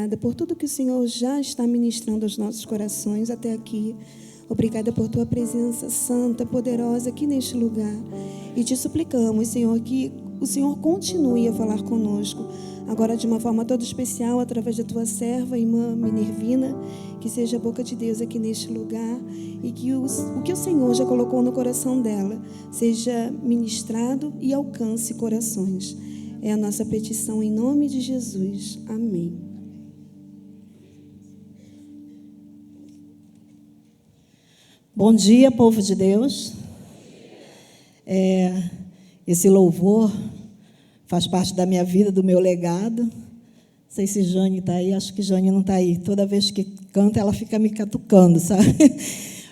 obrigada por tudo que o Senhor já está ministrando aos nossos corações até aqui. Obrigada por tua presença santa, poderosa aqui neste lugar. E te suplicamos, Senhor, que o Senhor continue a falar conosco, agora de uma forma toda especial, através da tua serva, irmã Minervina, que seja a boca de Deus aqui neste lugar e que o que o Senhor já colocou no coração dela seja ministrado e alcance corações. É a nossa petição em nome de Jesus. Amém. Bom dia, povo de Deus. Esse louvor faz parte da minha vida, do meu legado. Não sei se Jane está aí, acho que Jane não está aí. Toda vez que canta, ela fica me catucando, sabe?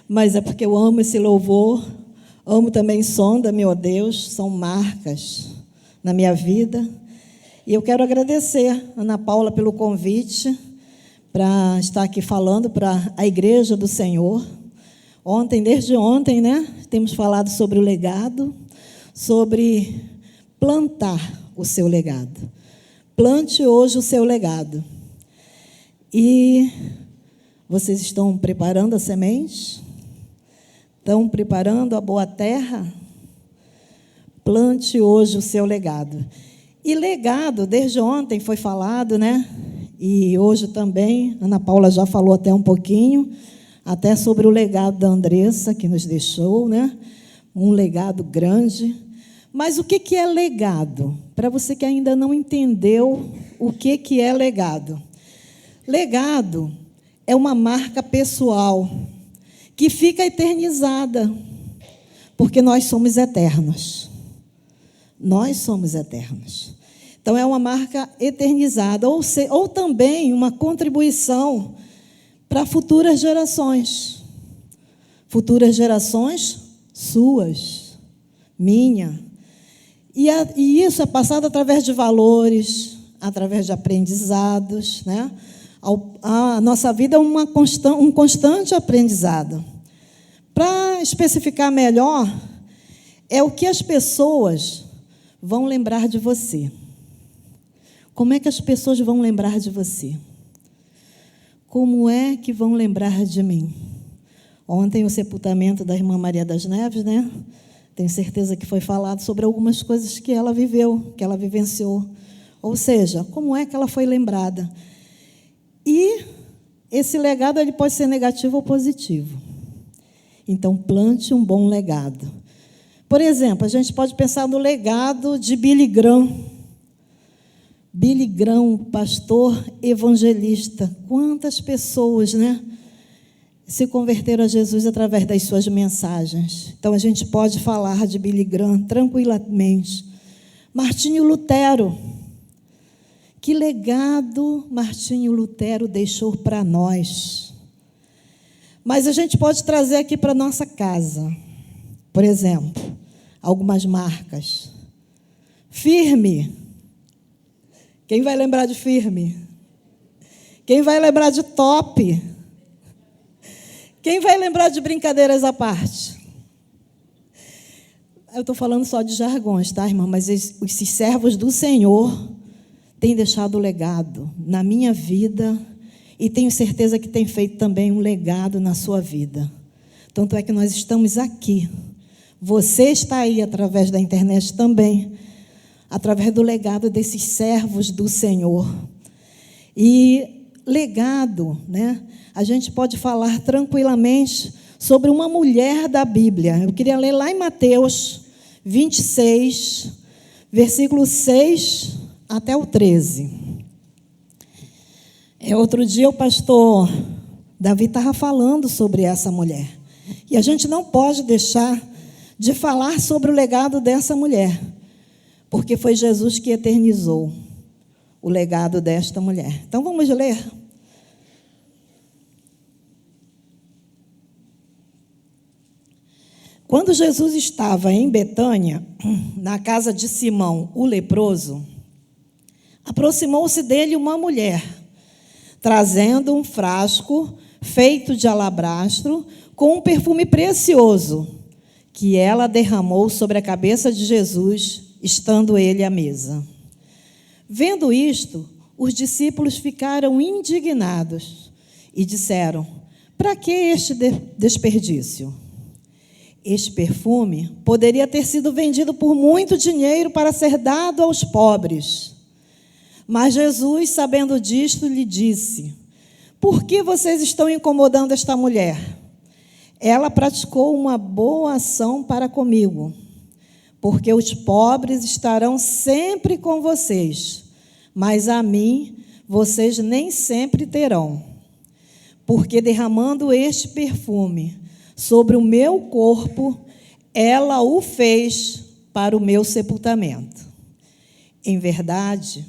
Mas é porque eu amo esse louvor, amo também Sonda, meu Deus, são marcas na minha vida. E eu quero agradecer a Ana Paula pelo convite para estar aqui falando para a Igreja do Senhor. Desde ontem, né, temos falado sobre o legado, sobre plantar o seu legado. Plante hoje o seu legado. E vocês estão preparando a semente? Estão preparando a boa terra? Plante hoje o seu legado. E legado, desde ontem foi falado, né? E hoje também, Ana Paula já falou até um pouquinho, até sobre o legado da Andressa, que nos deixou, né? Um legado grande. Mas o que é legado? Para você que ainda não entendeu o que é legado. Legado é uma marca pessoal que fica eternizada, porque nós somos eternos. Nós somos eternos. Então, é uma marca eternizada, ou também uma contribuição para futuras gerações. Futuras gerações suas, minha. E isso é passado através de valores, através de aprendizados, né? A nossa vida é um constante aprendizado. Para especificar melhor, é o que as pessoas vão lembrar de você. Como é que as pessoas vão lembrar de você? Como é que vão lembrar de mim? Ontem, o sepultamento da irmã Maria das Neves, né? Tenho certeza que foi falado sobre algumas coisas que ela viveu, que ela vivenciou. Ou seja, como é que ela foi lembrada? E esse legado ele pode ser negativo ou positivo. Então, plante um bom legado. Por exemplo, a gente pode pensar no legado de Billy Graham. Billy Graham, pastor evangelista. Quantas pessoas, né, se converteram a Jesus através das suas mensagens. Então, a gente pode falar de Billy Graham tranquilamente. Martinho Lutero. Que legado Martinho Lutero deixou para nós. Mas a gente pode trazer aqui para a nossa casa. Por exemplo, algumas marcas. Firme. Quem vai lembrar de Firme? Quem vai lembrar de Top? Quem vai lembrar de Brincadeiras à Parte? Eu estou falando só de jargões, tá, irmã? Mas esses servos do Senhor têm deixado legado na minha vida e tenho certeza que tem feito também um legado na sua vida. Tanto é que nós estamos aqui. Você está aí através da internet também, através do legado desses servos do Senhor. E legado, né? A gente pode falar tranquilamente sobre uma mulher da Bíblia. Eu queria ler lá em Mateus 26, versículo 6 até o 13. Outro dia o pastor Davi estava falando sobre essa mulher. E a gente não pode deixar de falar sobre o legado dessa mulher, porque foi Jesus que eternizou o legado desta mulher. Então, vamos ler. Quando Jesus estava em Betânia, na casa de Simão, o leproso, aproximou-se dele uma mulher, trazendo um frasco feito de alabastro com um perfume precioso, que ela derramou sobre a cabeça de Jesus, estando ele à mesa. Vendo isto, os discípulos ficaram indignados e disseram: para que este desperdício? Este perfume poderia ter sido vendido por muito dinheiro para ser dado aos pobres. Mas Jesus, sabendo disto, lhe disse: por que vocês estão incomodando esta mulher? Ela praticou uma boa ação para comigo, porque os pobres estarão sempre com vocês, mas a mim vocês nem sempre terão. Porque derramando este perfume sobre o meu corpo, ela o fez para o meu sepultamento. Em verdade,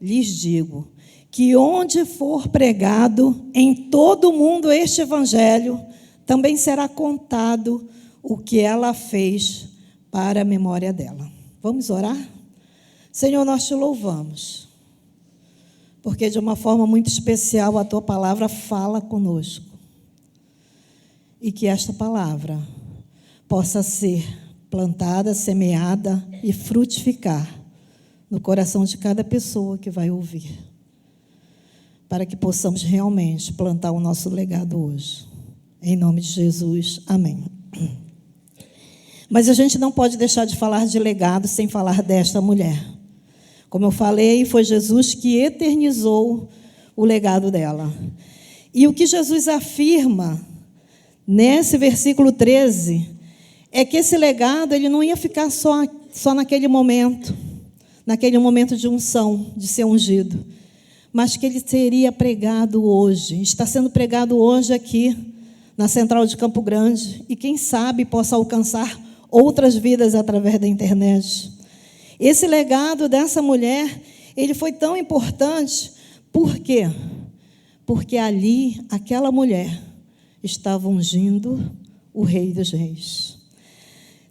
lhes digo que onde for pregado em todo o mundo este evangelho, também será contado o que ela fez para a memória dela. Vamos orar? Senhor, nós te louvamos, porque de uma forma muito especial a tua palavra fala conosco. E que esta palavra possa ser plantada, semeada e frutificar no coração de cada pessoa que vai ouvir, para que possamos realmente plantar o nosso legado hoje. Em nome de Jesus, amém. Mas a gente não pode deixar de falar de legado sem falar desta mulher. Como eu falei, foi Jesus que eternizou o legado dela. E o que Jesus afirma nesse versículo 13 é que esse legado ele não ia ficar só naquele momento de unção, de ser ungido, mas que ele seria pregado hoje, está sendo pregado hoje aqui na Central de Campo Grande, e quem sabe possa alcançar outras vidas através da internet. Esse legado dessa mulher, ele foi tão importante, por quê? Porque ali, aquela mulher estava ungindo o Rei dos Reis.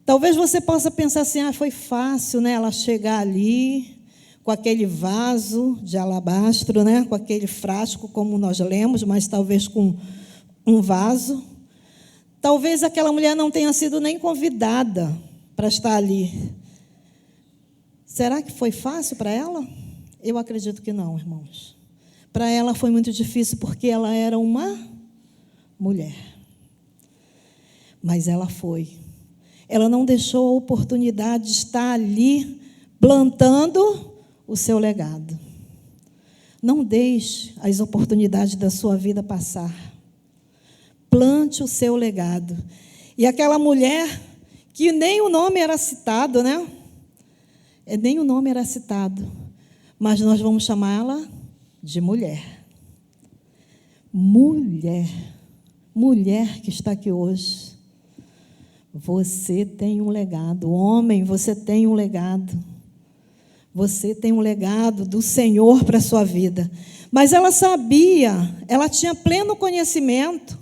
Talvez você possa pensar assim, foi fácil, né, ela chegar ali com aquele vaso de alabastro, né, com aquele frasco, como nós lemos, mas talvez com um vaso. Talvez aquela mulher não tenha sido nem convidada para estar ali. Será que foi fácil para ela? Eu acredito que não, irmãos. Para ela foi muito difícil, porque ela era uma mulher. Mas ela foi. Ela não deixou a oportunidade de estar ali plantando o seu legado. Não deixe as oportunidades da sua vida passar. Plante o seu legado. E aquela mulher, que nem o nome era citado, né? Nem o nome era citado, mas nós vamos chamá-la de mulher. Mulher. Mulher que está aqui hoje. Você tem um legado. Homem, você tem um legado. Você tem um legado do Senhor para a sua vida. Mas ela sabia, ela tinha pleno conhecimento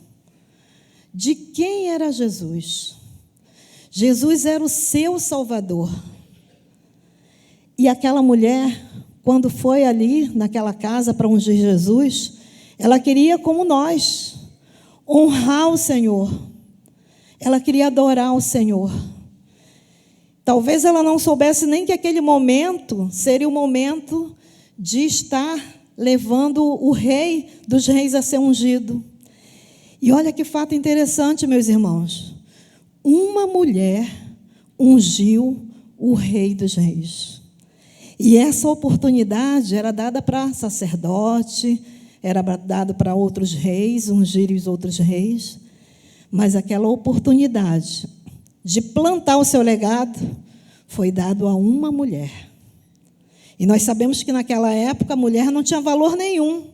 de quem era Jesus. Jesus era o seu Salvador. E aquela mulher, quando foi ali, naquela casa, para ungir Jesus, ela queria, como nós, honrar o Senhor. Ela queria adorar o Senhor. Talvez ela não soubesse nem que aquele momento seria o momento de estar levando o Rei dos Reis a ser ungido. E olha que fato interessante, meus irmãos. Uma mulher ungiu o Rei dos Reis. E essa oportunidade era dada para sacerdote, era dada para outros reis, ungirem os outros reis. Mas aquela oportunidade de plantar o seu legado foi dado a uma mulher. E nós sabemos que naquela época a mulher não tinha valor nenhum.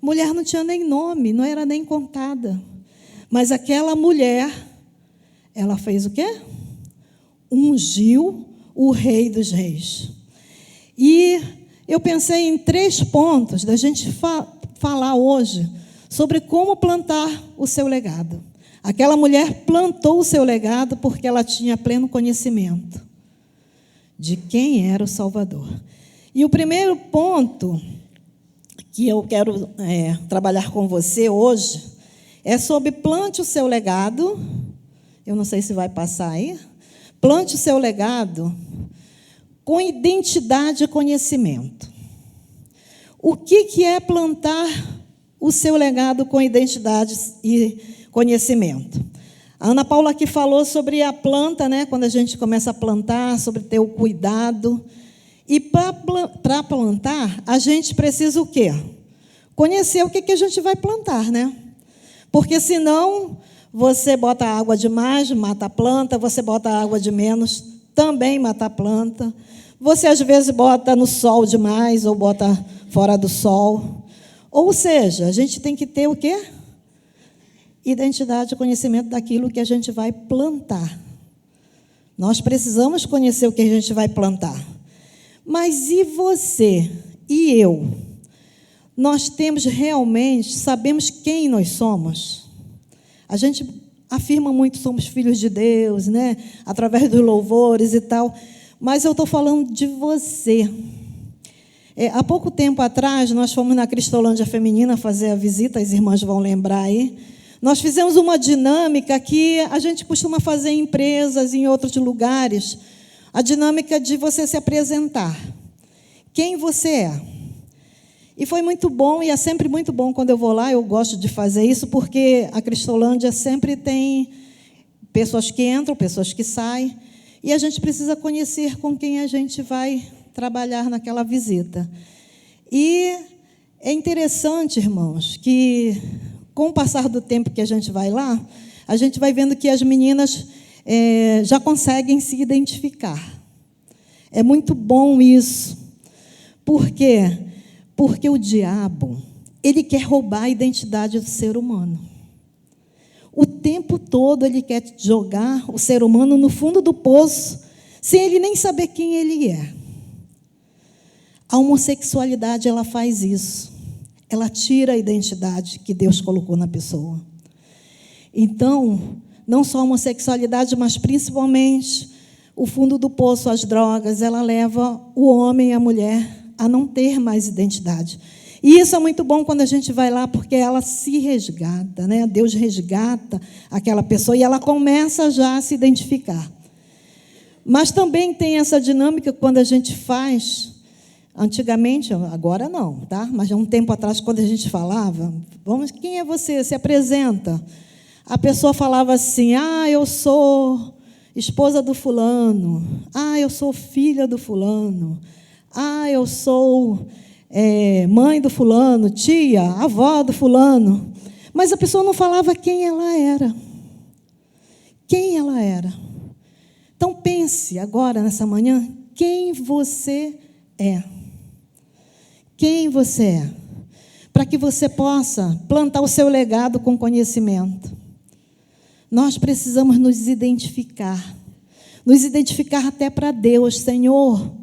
Mulher não tinha nem nome, não era nem contada. Mas aquela mulher, ela fez o quê? Ungiu o Rei dos Reis. E eu pensei em 3 pontos da gente falar hoje sobre como plantar o seu legado. Aquela mulher plantou o seu legado porque ela tinha pleno conhecimento de quem era o Salvador. E o primeiro ponto que eu quero trabalhar com você hoje é sobre plante o seu legado. Eu não sei se vai passar aí. Plante o seu legado com identidade e conhecimento. O que é plantar o seu legado com identidade e conhecimento? A Ana Paula aqui falou sobre a planta, né? Quando a gente começa a plantar, sobre ter o cuidado. E para plantar, a gente precisa o quê? Conhecer o que a gente vai plantar, né? Porque senão você bota água demais, mata a planta, você bota água de menos, também mata a planta. Você às vezes bota no sol demais ou bota fora do sol. Ou seja, a gente tem que ter o quê? Identidade e conhecimento daquilo que a gente vai plantar. Nós precisamos conhecer o que a gente vai plantar. Mas e você e eu? Nós temos realmente, sabemos quem nós somos? A gente afirma muito, somos filhos de Deus, né? Através dos louvores e tal. Mas eu estou falando de você. Há pouco tempo atrás, nós fomos na Cristolândia Feminina fazer a visita, as irmãs vão lembrar aí. Nós fizemos uma dinâmica que a gente costuma fazer em empresas, em outros lugares. A dinâmica de você se apresentar. Quem você é? E foi muito bom, e é sempre muito bom quando eu vou lá, eu gosto de fazer isso, porque a Cristolândia sempre tem pessoas que entram, pessoas que saem, e a gente precisa conhecer com quem a gente vai trabalhar naquela visita. E é interessante, irmãos, que com o passar do tempo que a gente vai lá, a gente vai vendo que as meninas já conseguem se identificar. É muito bom isso. Por quê? Porque o diabo, ele quer roubar a identidade do ser humano. O tempo todo ele quer jogar o ser humano no fundo do poço, sem ele nem saber quem ele é. A homossexualidade, ela faz isso. Ela tira a identidade que Deus colocou na pessoa. Então, não só a homossexualidade, mas principalmente o fundo do poço, as drogas, ela leva o homem e a mulher a não ter mais identidade. E isso é muito bom quando a gente vai lá, porque ela se resgata, né? Deus resgata aquela pessoa e ela começa já a se identificar. Mas também tem essa dinâmica quando a gente faz. Antigamente, agora não, tá? Mas há um tempo atrás, quando a gente falava, quem é você? Se apresenta. A pessoa falava assim: eu sou esposa do fulano. Eu sou filha do fulano. Eu sou mãe do fulano, tia, avó do fulano. Mas a pessoa não falava quem ela era. Quem ela era. Então, pense agora, nessa manhã, quem você é. Quem você é. Para que você possa plantar o seu legado com conhecimento. Nós precisamos nos identificar. Nos identificar até para Deus. Senhor,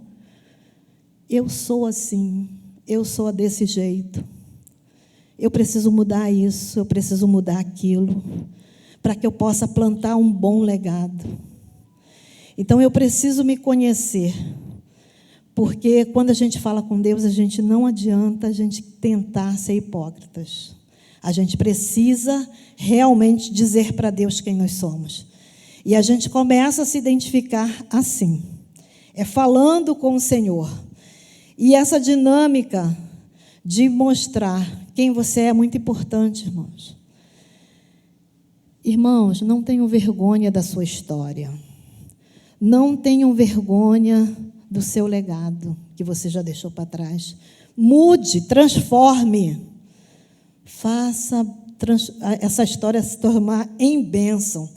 eu sou assim. Eu sou desse jeito. Eu preciso mudar isso. Eu preciso mudar aquilo. Para que eu possa plantar um bom legado. Então, eu preciso me conhecer. Porque quando a gente fala com Deus, a gente não adianta a gente tentar ser hipócritas. A gente precisa realmente dizer para Deus quem nós somos. E a gente começa a se identificar assim. É falando com o Senhor. E essa dinâmica de mostrar quem você é muito importante, irmãos. Irmãos, não tenham vergonha da sua história. Não tenham vergonha do seu legado, que você já deixou para trás. Mude, transforme. Faça essa história se tornar em bênção.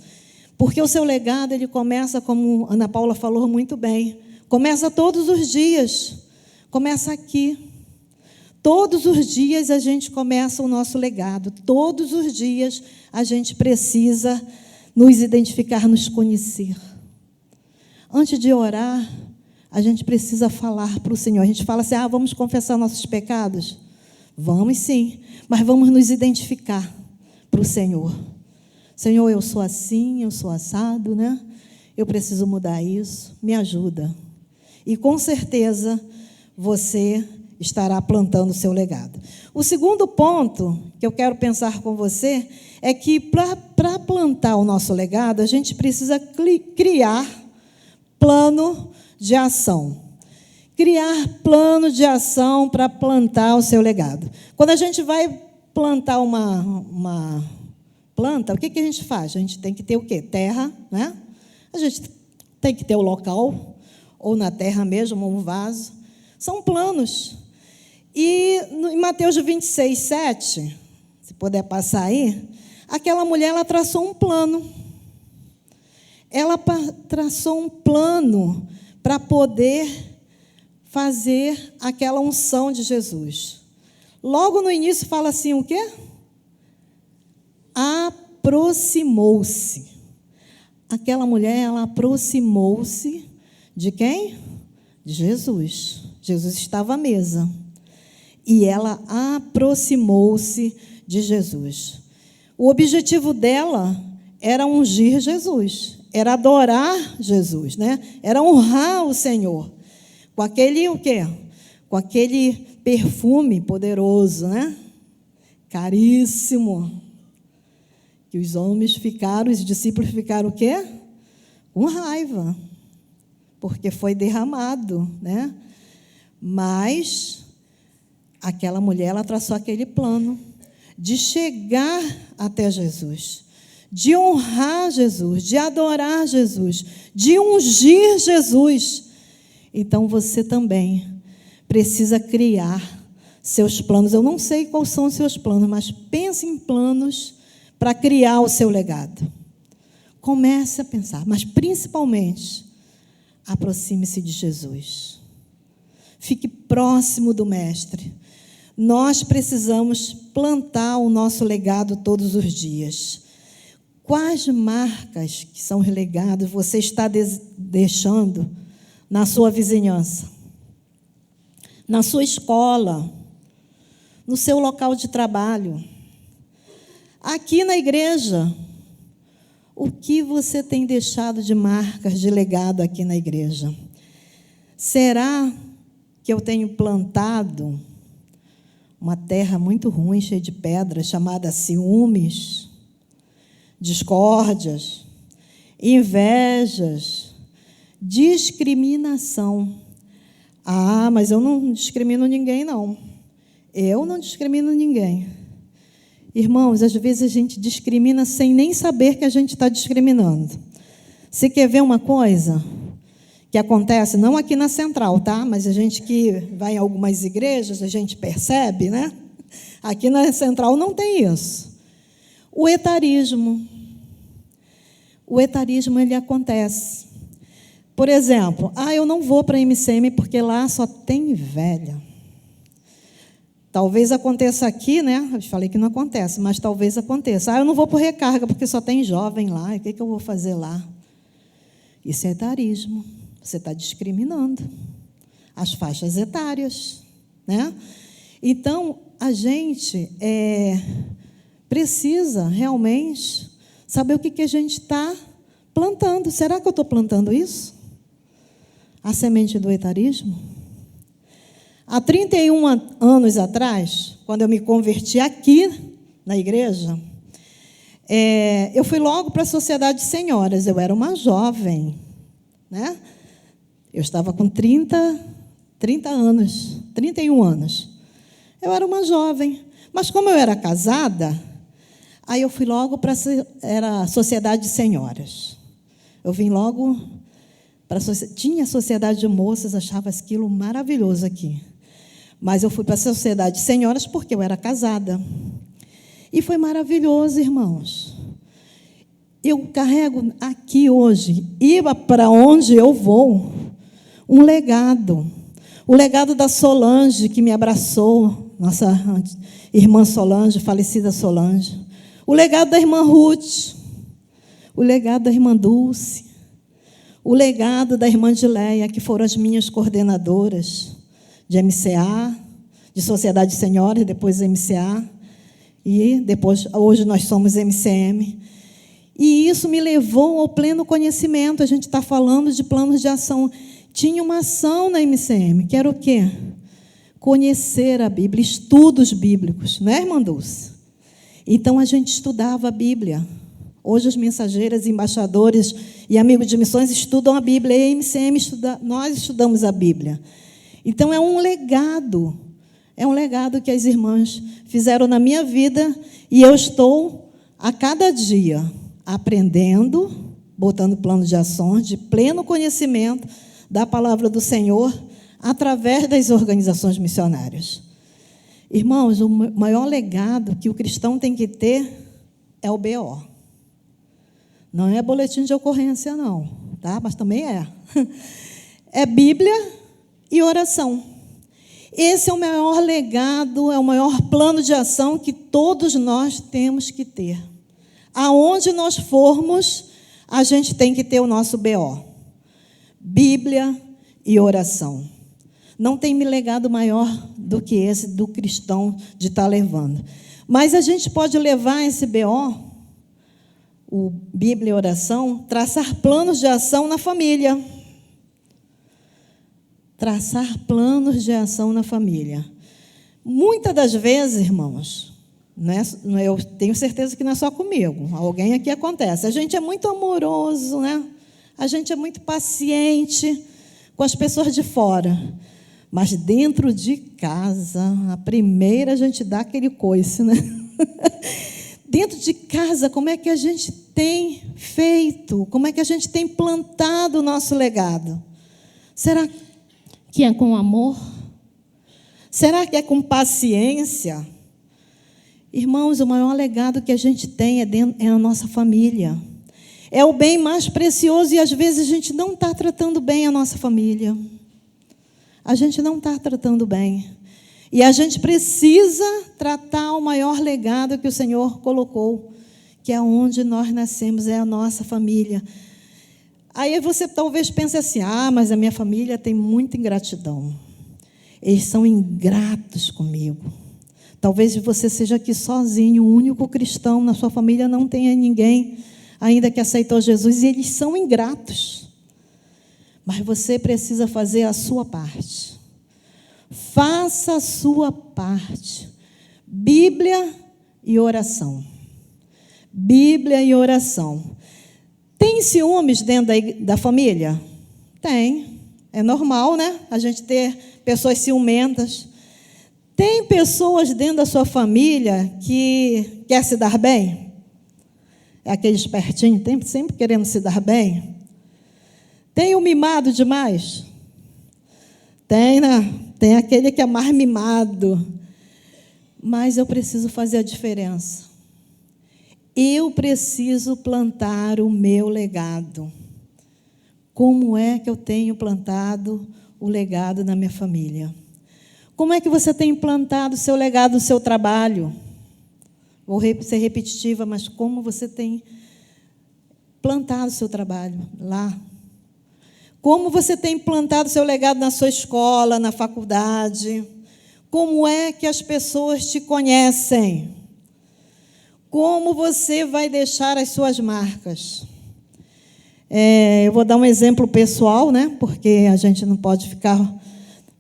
Porque o seu legado, ele começa, como Ana Paula falou muito bem, começa todos os dias. Começa aqui. Todos os dias a gente começa o nosso legado. Todos os dias a gente precisa nos identificar, nos conhecer. Antes de orar, a gente precisa falar para o Senhor. A gente fala assim, vamos confessar nossos pecados? Vamos sim, mas vamos nos identificar para o Senhor. Senhor, eu sou assim, eu sou assado, né? Eu preciso mudar isso, me ajuda. E com certeza você estará plantando o seu legado. O segundo ponto que eu quero pensar com você é que para plantar o nosso legado, a gente precisa criar plano de ação. criar plano de ação para plantar o seu legado. Quando a gente vai plantar uma planta, o que a gente faz? A gente tem que ter o quê? Terra, né? A gente tem que ter o local, ou na terra mesmo, um vaso. São planos. E em Mateus 26, 7, se puder passar aí, aquela mulher, ela traçou um plano. Ela traçou um plano para poder fazer aquela unção de Jesus. Logo no início fala assim, o quê? Aproximou-se. Aquela mulher, ela aproximou-se de quem? De Jesus. Jesus estava à mesa. E ela aproximou-se de Jesus. O objetivo dela era ungir Jesus, era adorar Jesus, né? Era honrar o Senhor. Com aquele o quê? Com aquele perfume poderoso, né? Caríssimo. Que os homens ficaram, os discípulos ficaram o quê? Com raiva. Porque foi derramado, né? Mas aquela mulher, ela traçou aquele plano de chegar até Jesus, de honrar Jesus, de adorar Jesus, de ungir Jesus. Então, você também precisa criar seus planos. Eu não sei quais são os seus planos, mas pense em planos para criar o seu legado. Comece a pensar, mas principalmente, aproxime-se de Jesus. Fique próximo do Mestre. Nós precisamos plantar o nosso legado todos os dias. Quais marcas que são legados você está deixando na sua vizinhança, na sua escola, no seu local de trabalho, aqui na igreja? O que você tem deixado de marcas de legado aqui na igreja? Será que eu tenho plantado uma terra muito ruim, cheia de pedras, chamada ciúmes, discórdias, invejas, discriminação? Ah, mas eu não discrimino ninguém, não. Eu não discrimino ninguém. Irmãos, às vezes a gente discrimina sem nem saber que a gente está discriminando. Você quer ver uma coisa que acontece, não aqui na Central, tá? Mas a gente que vai em algumas igrejas, a gente percebe, né? Aqui na Central não tem isso. O etarismo. O etarismo, ele acontece. Por exemplo, eu não vou para a MCM porque lá só tem velha. Talvez aconteça aqui, né? Eu falei que não acontece, mas talvez aconteça. Eu não vou por recarga porque só tem jovem lá. E o que eu vou fazer lá? Isso é etarismo. Você está discriminando as faixas etárias, né? Então, a gente precisa realmente saber o que a gente está plantando. Será que eu estou plantando isso? A semente do etarismo? Há 31 anos atrás, quando eu me converti aqui na igreja, eu fui logo para a Sociedade de Senhoras. Eu era uma jovem, né? Eu estava com 30 anos, 31 anos. Eu era uma jovem. Mas como eu era casada, aí eu fui logo para a Sociedade de Senhoras. Eu vim logo para tinha a Sociedade de Moças, achava aquilo maravilhoso aqui. Mas eu fui para a Sociedade de Senhoras porque eu era casada. E foi maravilhoso, irmãos. Eu carrego aqui hoje, e para onde eu vou, um legado. O legado da Solange, que me abraçou, nossa irmã Solange, falecida Solange. O legado da irmã Ruth. O legado da irmã Dulce. O legado da irmã Dileia, que foram as minhas coordenadoras de MCA, de Sociedade de Senhoras, depois MCA, e depois, hoje nós somos MCM. E isso me levou ao pleno conhecimento. A gente está falando de planos de ação. Tinha uma ação na MCM, que era o quê? Conhecer a Bíblia, estudos bíblicos, não é, irmã Dulce? Então, a gente estudava a Bíblia. Hoje, as mensageiras, embaixadores e amigos de missões estudam a Bíblia. E a MCM, nós estudamos a Bíblia. Então, é um legado que as irmãs fizeram na minha vida, e eu estou, a cada dia, aprendendo, botando plano de ações, de pleno conhecimento da palavra do Senhor, através das organizações missionárias. Irmãos, o maior legado que o cristão tem que ter é o BO. Não é boletim de ocorrência, não, tá? Mas também é. É Bíblia e oração. Esse é o maior legado, é o maior plano de ação que todos nós temos que ter. Aonde nós formos, a gente tem que ter o nosso BO. Bíblia e oração. Não tem legado maior do que esse do cristão de estar levando. Mas a gente pode levar esse BO, o Bíblia e oração, traçar planos de ação na família. Traçar planos de ação na família. Muitas das vezes, irmãos, eu tenho certeza que não é só comigo, alguém aqui acontece. A gente é muito amoroso, né? A gente é muito paciente com as pessoas de fora. Mas dentro de casa, a primeira a gente dá aquele coice, né? Dentro de casa, como é que a gente tem feito? Como é que a gente tem plantado o nosso legado? Será que é com amor? Será que é com paciência? Irmãos, o maior legado que a gente tem é a nossa família. É o bem mais precioso e, às vezes, a gente não está tratando bem a nossa família. A gente não está tratando bem. E a gente precisa tratar o maior legado que o Senhor colocou, que é onde nós nascemos, é a nossa família. Aí você talvez pense assim, mas a minha família tem muita ingratidão. Eles são ingratos comigo. Talvez você seja aqui sozinho, o único cristão, na sua família não tenha ninguém ainda que aceitou Jesus, e eles são ingratos. Mas você precisa fazer a sua parte. Faça a sua parte. Bíblia e oração. Bíblia e oração. Tem ciúmes dentro da família? Tem. É normal, né? A gente ter pessoas ciumentas. Tem pessoas dentro da sua família que quer se dar bem? É aquele espertinho, sempre querendo se dar bem? Tem o mimado demais? Tem, né? Tem aquele que é mais mimado. Mas eu preciso fazer a diferença. Eu preciso plantar o meu legado. Como é que eu tenho plantado o legado na minha família? Como é que você tem plantado o seu legado no seu trabalho? Vou ser repetitiva, mas como você tem plantado o seu trabalho lá? Como você tem plantado o seu legado na sua escola, na faculdade? Como é que as pessoas te conhecem? Como você vai deixar as suas marcas? Eu vou dar um exemplo pessoal, né? Porque a gente não pode ficar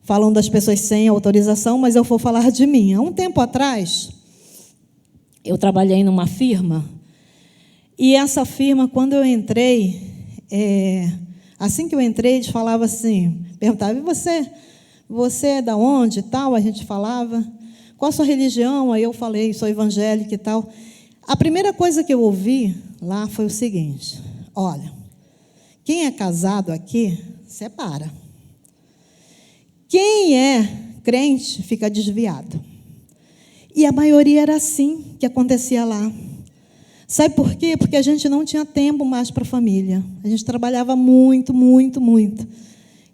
falando das pessoas sem autorização, mas eu vou falar de mim. Há um tempo atrás, eu trabalhei numa firma, e essa firma, quando eu entrei, assim que eu entrei, eles falavam assim, perguntavam, e você é da onde e tal? A gente falava, qual a sua religião? Aí eu falei, sou evangélica e tal. A primeira coisa que eu ouvi lá foi o seguinte, olha, quem é casado aqui, separa. Quem é crente, fica desviado. E a maioria era assim que acontecia lá. Sabe por quê? Porque a gente não tinha tempo mais para a família. A gente trabalhava muito, muito, muito.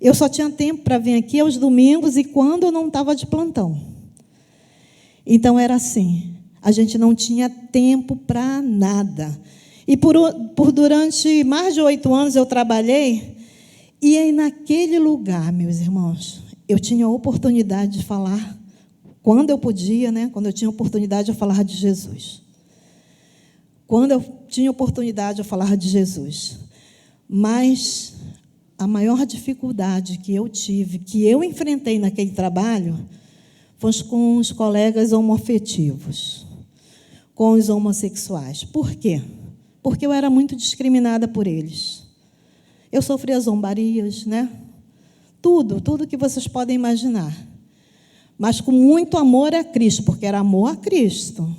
Eu só tinha tempo para vir aqui aos domingos e quando eu não estava de plantão. Então, era assim. A gente não tinha tempo para nada. E durante mais de 8 anos eu trabalhei. E aí, naquele lugar, meus irmãos, eu tinha a oportunidade de falar, quando eu podia, né? Quando eu tinha oportunidade de falar de Jesus. Quando eu tinha oportunidade de falar de Jesus. Mas a maior dificuldade que eu tive, que eu enfrentei naquele trabalho, foi com os colegas homoafetivos, com os homossexuais. Por quê? Porque eu era muito discriminada por eles. Eu sofria zombarias, né? tudo que vocês podem imaginar. Mas com muito amor a Cristo, porque era amor a Cristo.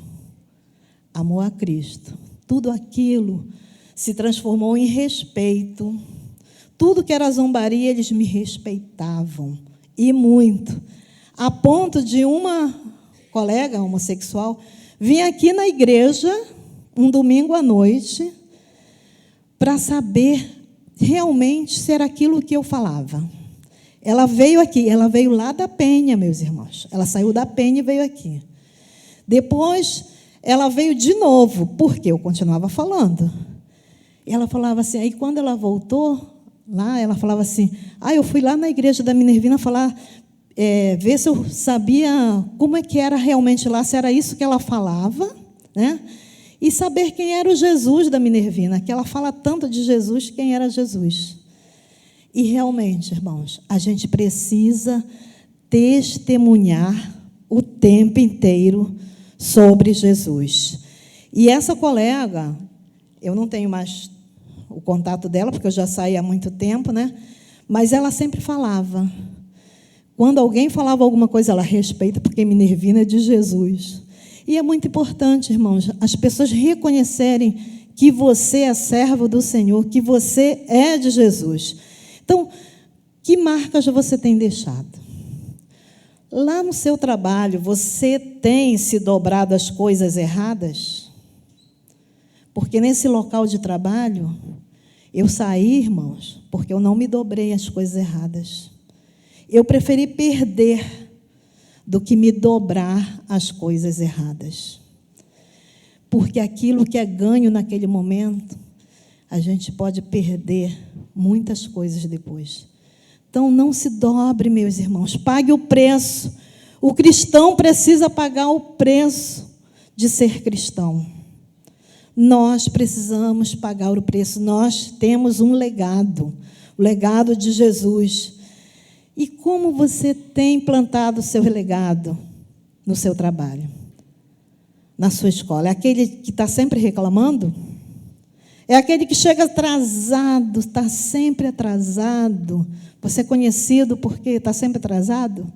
Amor a Cristo. Tudo aquilo se transformou em respeito. Tudo que era zombaria, eles me respeitavam. E muito. A ponto de uma colega homossexual vir aqui na igreja, um domingo à noite, para saber realmente se era aquilo que eu falava. Ela veio aqui, ela veio lá da Penha, meus irmãos. Ela saiu da Penha e veio aqui. Depois, ela veio de novo, porque eu continuava falando. E ela falava assim, aí quando ela voltou lá, ela falava assim, eu fui lá na igreja da Minervina falar, ver se eu sabia como é que era realmente lá, se era isso que ela falava, né? E saber quem era o Jesus da Minervina, que ela fala tanto de Jesus, quem era Jesus. E realmente, irmãos, a gente precisa testemunhar o tempo inteiro sobre Jesus. E essa colega, eu não tenho mais o contato dela, porque eu já saí há muito tempo, né? Mas ela sempre falava. Quando alguém falava alguma coisa, ela respeita, porque Minervina é de Jesus. E é muito importante, irmãos, as pessoas reconhecerem que você é servo do Senhor, que você é de Jesus. Então, que marcas você tem deixado? Lá no seu trabalho, você tem se dobrado às coisas erradas? Porque nesse local de trabalho, eu saí, irmãos, porque eu não me dobrei às coisas erradas. Eu preferi perder do que me dobrar às coisas erradas. Porque aquilo que é ganho naquele momento, a gente pode perder muitas coisas depois. Então, não se dobre, meus irmãos, pague o preço. O cristão precisa pagar o preço de ser cristão. Nós precisamos pagar o preço. Nós temos um legado, o legado de Jesus. E como você tem plantado o seu legado no seu trabalho, na sua escola? É aquele que está sempre reclamando? É aquele que chega atrasado, está sempre atrasado? Você é conhecido porque está sempre atrasado?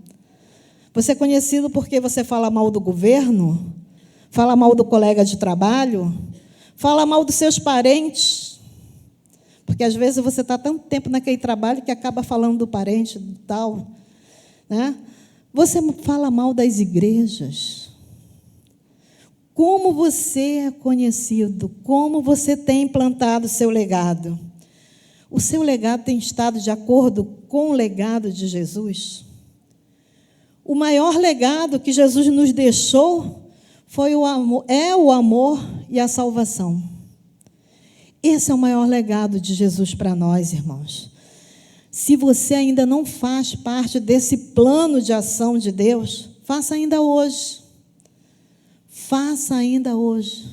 Você é conhecido porque você fala mal do governo? Fala mal do colega de trabalho? Fala mal dos seus parentes? Porque, às vezes, você está tanto tempo naquele trabalho que acaba falando do parente, do tal, né? Você fala mal das igrejas. Como você é conhecido? Como você tem implantado o seu legado? O seu legado tem estado de acordo com o legado de Jesus? O maior legado que Jesus nos deixou foi o amor e a salvação. Esse é o maior legado de Jesus para nós, irmãos. Se você ainda não faz parte desse plano de ação de Deus, faça ainda hoje. Faça ainda hoje.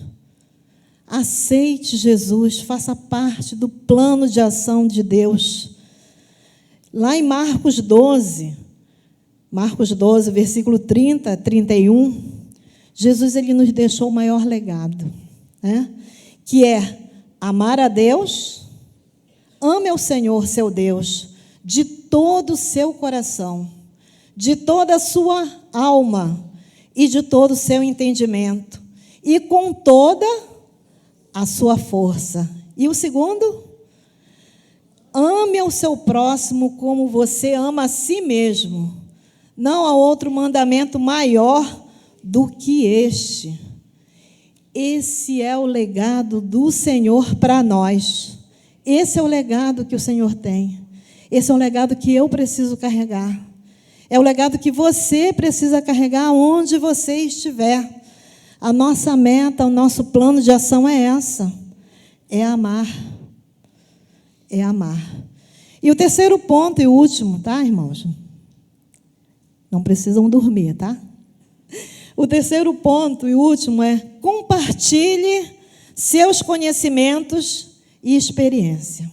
Aceite Jesus, faça parte do plano de ação de Deus. Lá em Marcos 12, versículo 30, 31, Jesus ele nos deixou o maior legado, né? Que é amar a Deus, ame ao Senhor, seu Deus, de todo o seu coração, de toda a sua alma e de todo o seu entendimento, e com toda a sua força. E o segundo, ame ao seu próximo como você ama a si mesmo. Não há outro mandamento maior do que este. Esse é o legado do Senhor para nós. Esse é o legado que o Senhor tem. Esse é o legado que eu preciso carregar. É o legado que você precisa carregar onde você estiver. A nossa meta, o nosso plano de ação é essa. É amar. É amar. E o terceiro ponto e último, tá, irmãos? Não precisam dormir, tá? O terceiro ponto e último é compartilhe seus conhecimentos e experiência.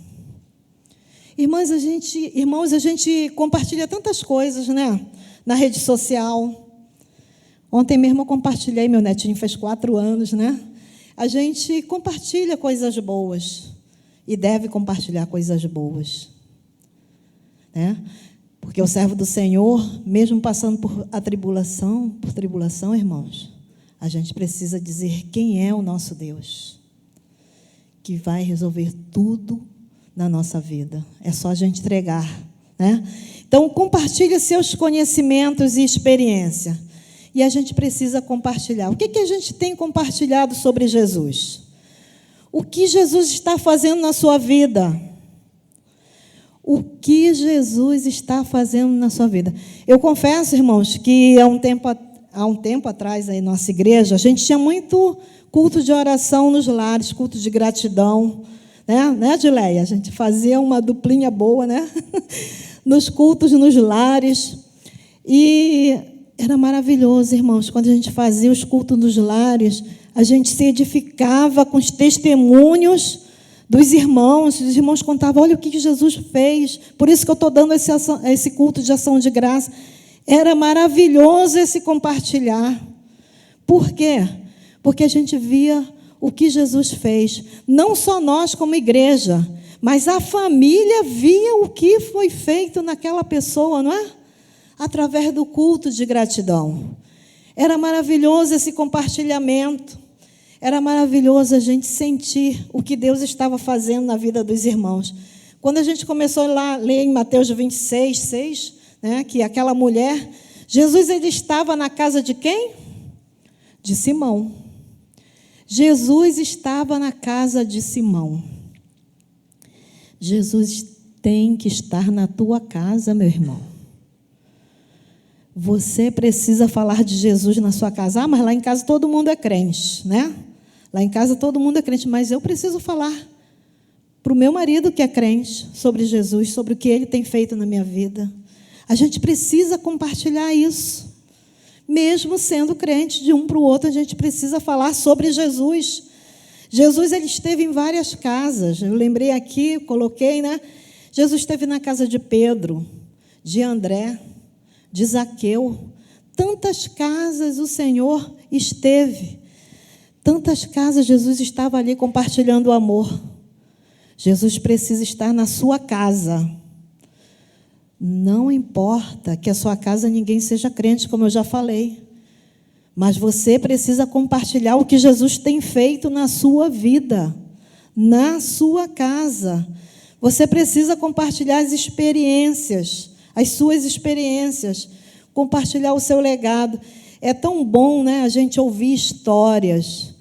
Irmãos, a gente compartilha tantas coisas, né? Na rede social. Ontem mesmo eu compartilhei, meu netinho fez 4 anos, né? A gente compartilha coisas boas e deve compartilhar coisas boas, né? Porque o servo do Senhor, mesmo passando por tribulação, irmãos, a gente precisa dizer quem é o nosso Deus, que vai resolver tudo na nossa vida. É só a gente entregar, né? Então, compartilhe seus conhecimentos e experiência. E a gente precisa compartilhar. O que a gente tem compartilhado sobre Jesus? O que Jesus está fazendo na sua vida? O que Jesus está fazendo na sua vida? Eu confesso, irmãos, que há um tempo atrás, aí, nossa igreja, a gente tinha muito culto de oração nos lares, culto de gratidão, né, Adileia? A gente fazia uma duplinha boa, né? Nos cultos, nos lares. E era maravilhoso, irmãos, quando a gente fazia os cultos nos lares, a gente se edificava com os testemunhos dos irmãos. Os irmãos contavam, olha o que Jesus fez. Por isso que eu estou dando esse culto de ação de graça. Era maravilhoso esse compartilhar. Por quê? Porque a gente via o que Jesus fez. Não só nós como igreja, mas a família via o que foi feito naquela pessoa, não é? Através do culto de gratidão. Era maravilhoso esse compartilhamento. Era maravilhoso a gente sentir o que Deus estava fazendo na vida dos irmãos. Quando a gente começou a ler em Mateus 26, 6, né, que aquela mulher, Jesus ele estava na casa de quem? De Simão. Jesus estava na casa de Simão. Jesus tem que estar na tua casa, meu irmão. Você precisa falar de Jesus na sua casa. Ah, mas lá em casa todo mundo é crente, né? Lá em casa todo mundo é crente, mas eu preciso falar para o meu marido que é crente sobre Jesus, sobre o que ele tem feito na minha vida. A gente precisa compartilhar isso. Mesmo sendo crente de um para o outro, a gente precisa falar sobre Jesus. Jesus ele esteve em várias casas. Eu lembrei aqui, coloquei, né? Jesus esteve na casa de Pedro, de André, de Zaqueu. Tantas casas o Senhor esteve. Tantas casas Jesus estava ali compartilhando o amor. Jesus precisa estar na sua casa. Não importa que a sua casa ninguém seja crente, como eu já falei. Mas você precisa compartilhar o que Jesus tem feito na sua vida, na sua casa. Você precisa compartilhar as experiências, as suas experiências, compartilhar o seu legado. É tão bom, né, a gente ouvir histórias.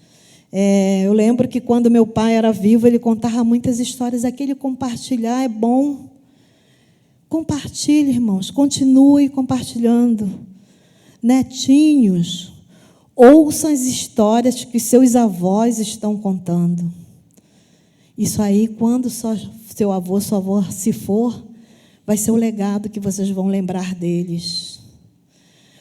Eu lembro que quando meu pai era vivo, ele contava muitas histórias. Aquele compartilhar é bom. Compartilhe, irmãos, continue compartilhando. Netinhos, ouçam as histórias que seus avós estão contando. Isso aí, quando seu avô, sua avó se for, vai ser o legado que vocês vão lembrar deles.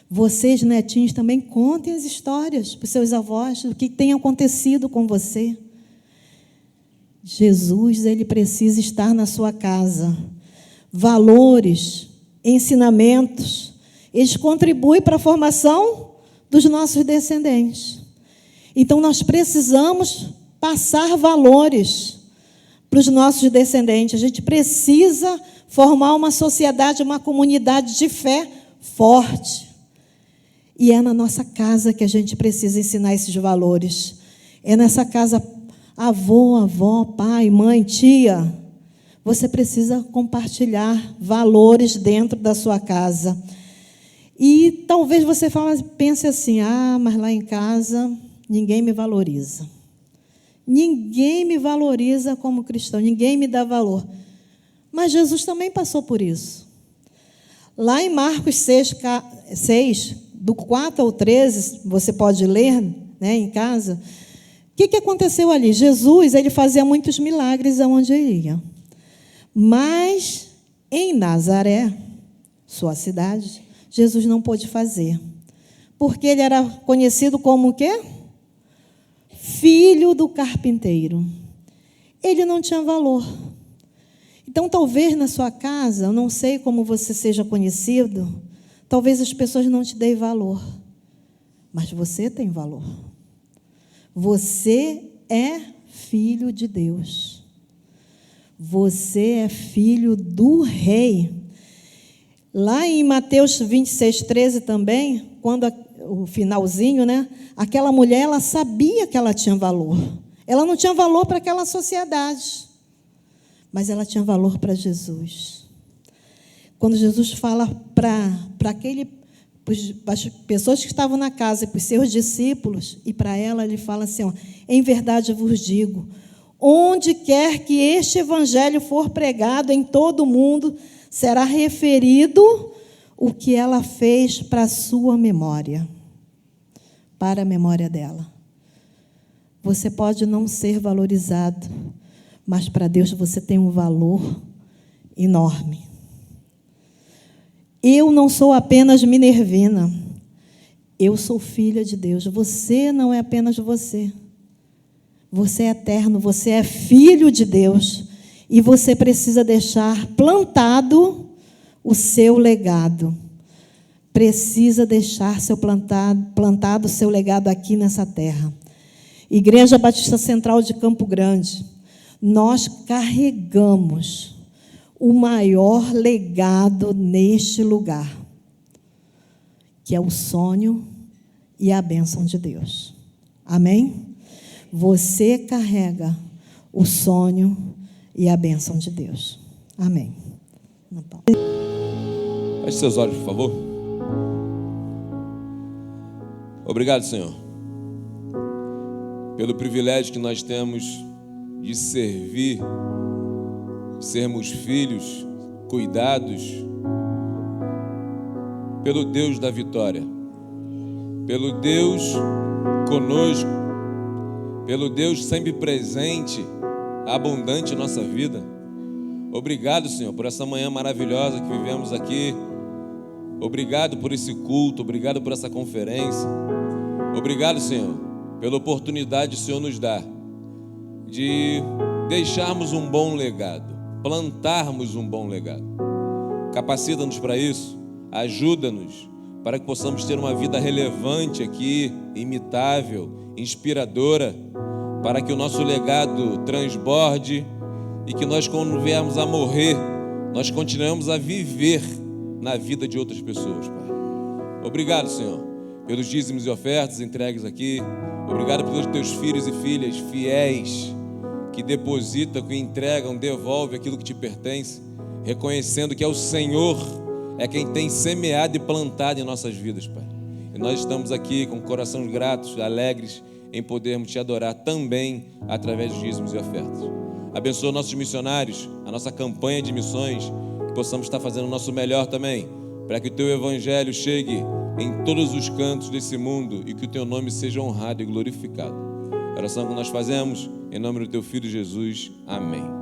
Vocês, netinhos, também contem as histórias para os seus avós, do que tem acontecido com você. Jesus, ele precisa estar na sua casa. Valores, ensinamentos, eles contribuem para a formação dos nossos descendentes. Então, nós precisamos passar valores para os nossos descendentes. A gente precisa formar uma sociedade, uma comunidade de fé forte. E é na nossa casa que a gente precisa ensinar esses valores. É nessa casa, avô, avó, pai, mãe, tia. Você precisa compartilhar valores dentro da sua casa. E talvez você pense assim, mas lá em casa ninguém me valoriza. Ninguém me valoriza como cristão, ninguém me dá valor. Mas Jesus também passou por isso. Lá em Marcos 6, do 4 ao 13, você pode ler, né, em casa. O que aconteceu ali? Jesus ele fazia muitos milagres aonde ele ia. Mas em Nazaré, sua cidade, Jesus não pôde fazer. Porque ele era conhecido como o quê? Filho do carpinteiro. Ele não tinha valor. Então, talvez na sua casa, eu não sei como você seja conhecido, talvez as pessoas não te deem valor. Mas você tem valor. Você é filho de Deus. Você é filho do Rei. Lá em Mateus 26:13 também, quando o finalzinho, né? Aquela mulher, ela sabia que ela tinha valor. Ela não tinha valor para aquela sociedade, mas ela tinha valor para Jesus. Quando Jesus fala para as pessoas que estavam na casa, para os seus discípulos, e para ela, ele fala assim, ó, em verdade eu vos digo, onde quer que este evangelho for pregado em todo o mundo, será referido o que ela fez para a sua memória, para a memória dela. Você pode não ser valorizado, mas para Deus você tem um valor enorme. Eu não sou apenas Minervina, eu sou filha de Deus. Você não é apenas você. Você é eterno, você é filho de Deus. E você precisa deixar plantado o seu legado. Precisa deixar plantado o seu legado aqui nessa terra. Igreja Batista Central de Campo Grande, nós carregamos o maior legado neste lugar, que é o sonho e a bênção de Deus. Amém? Você carrega o sonho e a bênção de Deus. Amém. Feche seus olhos, por favor. Obrigado, Senhor, pelo privilégio que nós temos de servir, sermos filhos, cuidados pelo Deus da vitória, pelo Deus conosco, pelo Deus sempre presente, abundante em nossa vida. Obrigado, Senhor, por essa manhã maravilhosa que vivemos aqui. Obrigado por esse culto, obrigado por essa conferência. Obrigado, Senhor, pela oportunidade que o Senhor nos dá de deixarmos um bom legado, plantarmos um bom legado. Capacita-nos para isso, ajuda-nos para que possamos ter uma vida relevante aqui, imitável, inspiradora, para que o nosso legado transborde e que nós, quando viermos a morrer, nós continuemos a viver na vida de outras pessoas, Pai. Obrigado, Senhor, pelos dízimos e ofertas entregues aqui. Obrigado pelos teus filhos e filhas fiéis que depositam, que entregam, devolvem aquilo que te pertence, reconhecendo que é o Senhor, é quem tem semeado e plantado em nossas vidas, Pai. E nós estamos aqui com corações gratos, alegres em podermos te adorar também através dos dízimos e ofertas. Abençoa nossos missionários, a nossa campanha de missões, que possamos estar fazendo o nosso melhor também, para que o teu evangelho chegue em todos os cantos desse mundo e que o teu nome seja honrado e glorificado. A oração que nós fazemos, em nome do teu Filho Jesus. Amém.